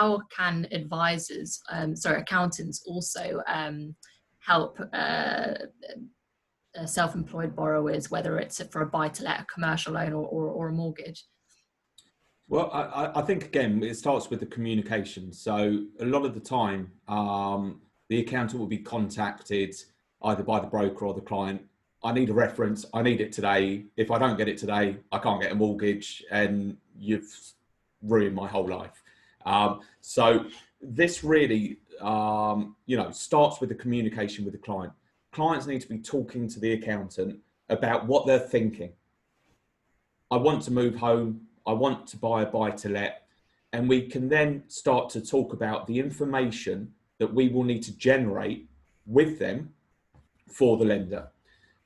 how can accountants also help self-employed borrowers, whether it's for a buy-to-let, a commercial loan, or a mortgage? Well, I think, again, it starts with the communication. So a lot of the time, the accountant will be contacted either by the broker or the client. I need a reference. I need it today. If I don't get it today, I can't get a mortgage, and you've ruined my whole life. So this really, starts with the communication with the client. Clients need to be talking to the accountant about what they're thinking. I want to move home. I want to buy a buy-to-let. And we can then start to talk about the information that we will need to generate with them for the lender.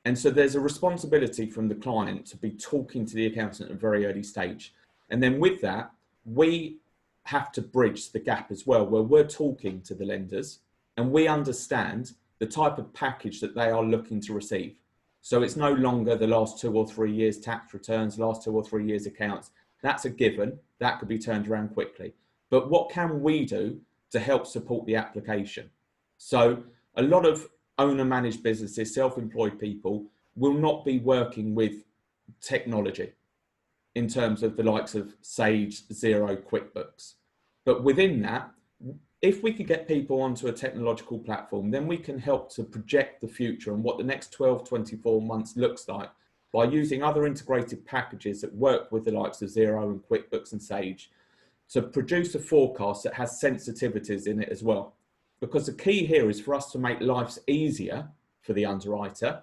And so there's a responsibility from the client to be talking to the accountant at a very early stage. And then with that, we have to bridge the gap as well, where we're talking to the lenders and we understand the type of package that they are looking to receive. So it's no longer the last 2 or 3 years tax returns, last 2 or 3 years accounts. That's a given. That could be turned around quickly. But what can we do to help support the application? So a lot of owner-managed businesses, self-employed people, will not be working with technology in terms of the likes of Sage, Xero, QuickBooks. But within that, if we could get people onto a technological platform, then we can help to project the future and what the next 12, 24 months looks like by using other integrated packages that work with the likes of Xero and QuickBooks and Sage to produce a forecast that has sensitivities in it as well. Because the key here is for us to make lives easier for the underwriter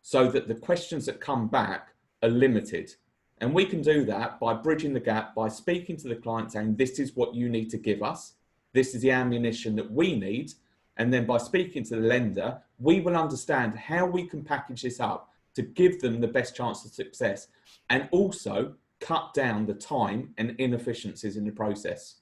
so that the questions that come back are limited. And we can do that by bridging the gap, by speaking to the client saying, this is what you need to give us. This is the ammunition that we need. And then by speaking to the lender, we will understand how we can package this up to give them the best chance of success and also cut down the time and inefficiencies in the process.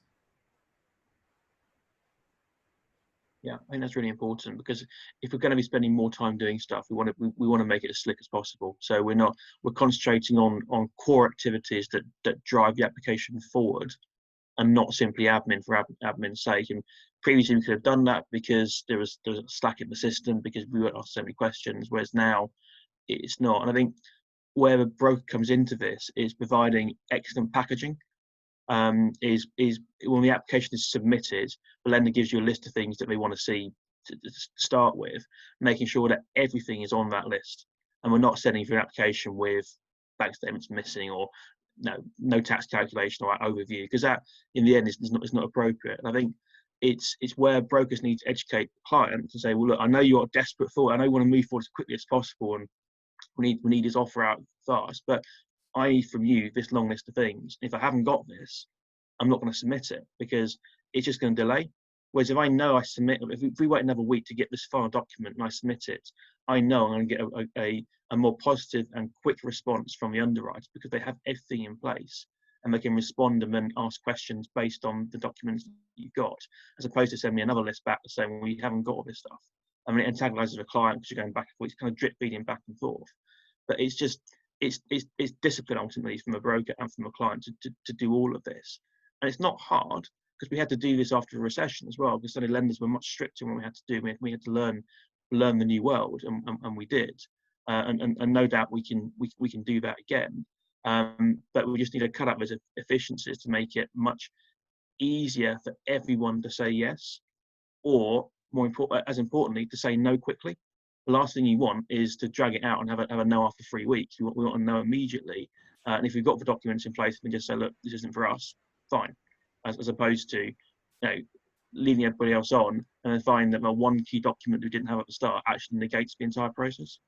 Yeah, I think that's really important, because if we're going to be spending more time doing stuff, we want to make it as slick as possible. So we're concentrating on core activities that drive the application forward, and not simply admin for admin's sake. And previously we could have done that because there was a slack in the system, because we weren't asked so many questions, whereas now it's not. And I think where the broker comes into this is providing excellent packaging. Is when the application is submitted, the lender gives you a list of things that they want to see to start with, making sure that everything is on that list, and we're not sending through an application with bank statements missing or no tax calculation or overview, because that in the end is not appropriate. And I think it's where brokers need to educate the client to say, well, look, I know you're desperate for it, I know you want to move forward as quickly as possible, and we need this offer out fast, but I need from you this long list of things. If I haven't got this, I'm not going to submit it, because it's just going to delay. Whereas if I know I submit, if we wait another week to get this final document and I submit it, I know I'm going to get a more positive and quick response from the underwriters, because they have everything in place and they can respond and then ask questions based on the documents you've got, as opposed to sending me another list back saying, well, we haven't got all this stuff. I mean, it antagonises the client because you're going back and forth. It's kind of drip feeding back and forth. But it's just, it's discipline ultimately from a broker and from a client to do all of this. And it's not hard, because we had to do this after a recession as well, because the lenders were much stricter when we had to do. We had to learn the new world, and we did. And no doubt we can do that again. But we just need to cut out those efficiencies to make it much easier for everyone to say yes, or as importantly, to say no quickly. The last thing you want is to drag it out and have a no after 3 weeks. We want to know immediately. And if we've got the documents in place, we can just say, look, this isn't for us, fine. As opposed to, leaving everybody else on and then find that one key document we didn't have at the start actually negates the entire process.